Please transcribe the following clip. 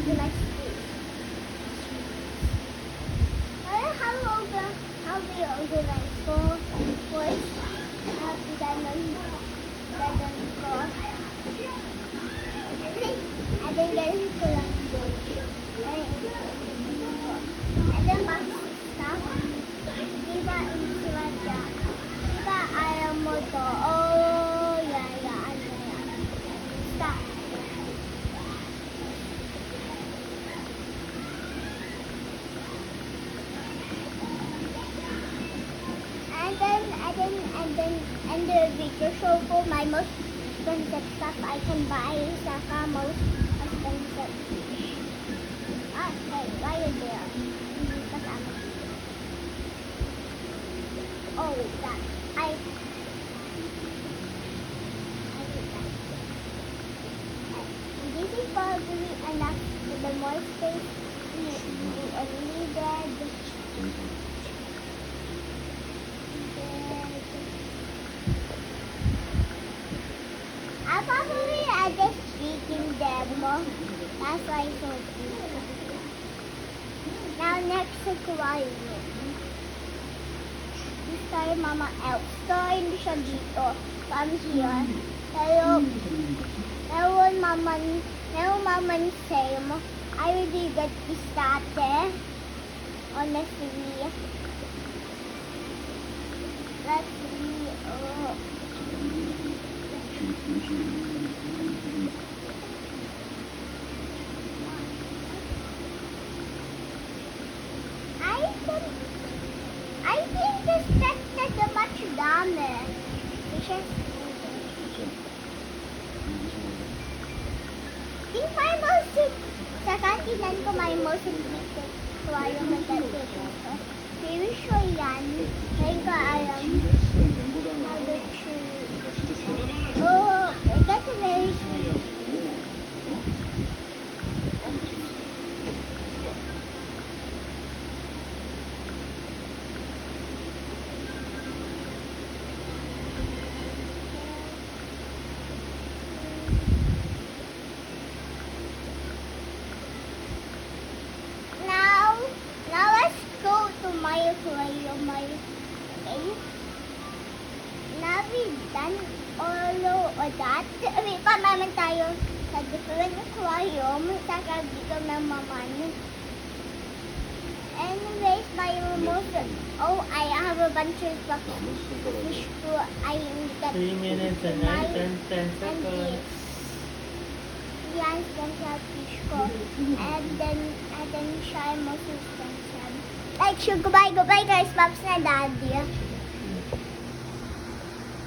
organize this. How do you organize first? Ganun ko. And then ganun ko lang doon. And then stop. Diba insulat ka? Diba ayaw mo to? Oh, yeah. Stop. And the video show ko my most expensive stuff I can buy sa most expensive fish. Okay, why is there? Hindi kasama. Oh, that. I did that. This is probably enough for the more space we needed. I probably just speaking them. That's why I told you. Now next aquarium. This time Mama Elf. So hindi siya dito. From here. Pero Mama Sam, I really got this started. Honestly. Let's see. I think this that's a much dami. Think my most saka tinan ko my most important aquarium na dito. Very sure yan. Ngayon ko alam. Oh, that's very sweet. Now let's go to my aquarium. Okay? Now we've done all of that. May pa naman tayo sa different aquarium. Saka dito naman. Anyways, my most... Oh, I have a bunch of fish to... I got 3 minutes and 10 seconds. Yan, special fish ko. And then siya most expensive. Like, goodbye guys. Pops na daddy.